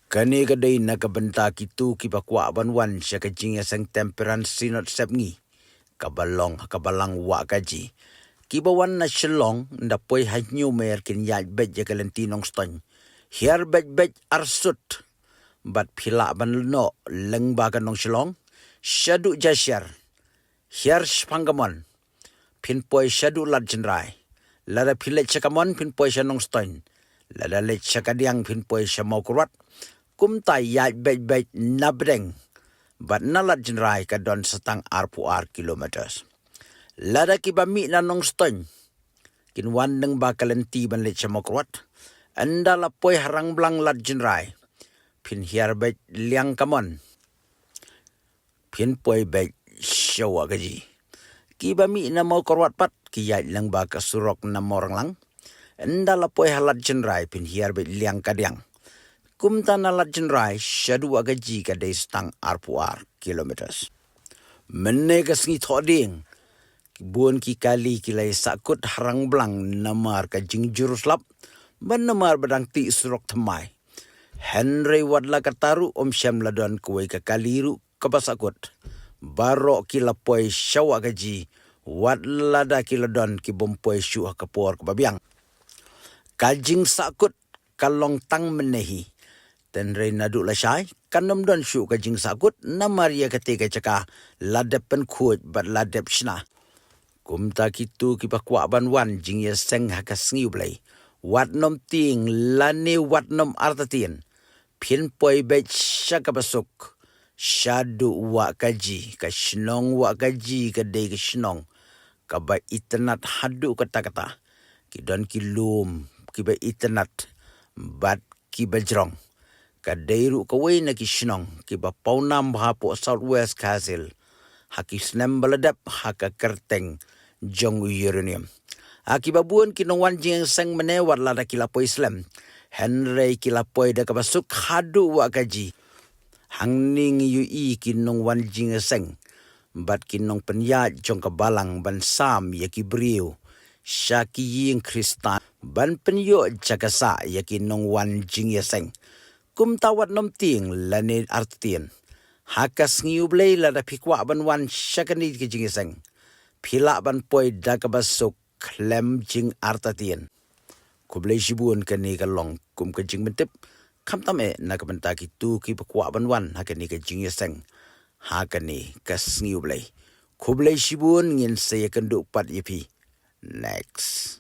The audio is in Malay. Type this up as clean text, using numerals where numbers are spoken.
Kani kadai nakabenta kitu kipakwa banwan siya ka jingiaseng Temperance synod sepngi. Kabalang wahkaji. Kibawan na silong ndapoy hanyu mer kin yaj bet ya kalentinong stony. Hiar bet arsut. Bat pila ban no leng bagan nong silong. Syadu jasyar. Hiar spangamon. Pinpoy syadu lad jenrai. Lada pilet syakamon pinpoy sya nong stony. Lada let syakadiang pinpoy sya mau kurat. Kumtai yaj bet nabdeng. Bat nalat jenrai ka don setang arpuar kilometers. Lada kibami na nong stony. Kinwan neng bakalenti ban let sya mau kurat. Anda lapoy harang belang lad jenrai. Pin hiar bet liang kamon. Pin poy bet sya wahkaji. Kibami na mau kurat pat. Kiyaj lang baka surok na morang lang. Anda lapoy halat jenrai pin hiar bet liang kadiang. Kumta nalat jenrai syadu wahkaji kadai setang arpuar kilometers. Mene kesengi thoding. Buon ki kali kilai Sahkut harang belang namar ka jing juruslap. Menamar badang ti surok temai. Henry wadla kataru om syam ladon kuwai ka kaliru ka Sahkut. Barok kilapoy syawa gaji. Wadla da kiladon ki bompoy syuah kapor ka babiang. Kajing Sahkut kalong tang menehi. Tenrei nadu lasyai, kanom don syu kajing Sahkut, namar ya ketika cakah ladep penkut bat ladep syna. Kumta kitu kipakwa banwan jingiaseng hakasengi ublay. Wat nom ting lani wat nom artatien. Pinpoy bet syaka basuk. Syadu wahkaji, ka syenong wahkaji kadai ka syenong. Kaba itenat hadu kata-kata. Kidon kilum, kiba itenat, bat kiba jerong. Kadairu kawai na kisyenong, kiba paunam hapo southwest kasil. Haki senem baladap, haka kerteng, jong uranium. Akiba buon kinongwan jingiaseng menewat lada kilapoy Islam. Henry kilapoy da kabasuk hadu wahkaji. Hangning yui kinongwan jingiaseng. Bat kinong penyat jong kabalang ban sam ya kibriu. Syaki ying kristan ban penyo jakasa ya kinongwan jingiaseng. Kum tawat nom ting lani artien. Hakas ngiublay lada pikwa ban wan syakani ke jingiaseng. Pila ban poy da kabasuk klem jing artatien. Kublay sibun kani kalong kum ke jing mentip. Kam tame na kabenta kitu ki pakwa ban wan hakani ke jingiaseng. Hakani kas ngiublay. Kublay sibun ngin saya kenduk pat yepi. Next.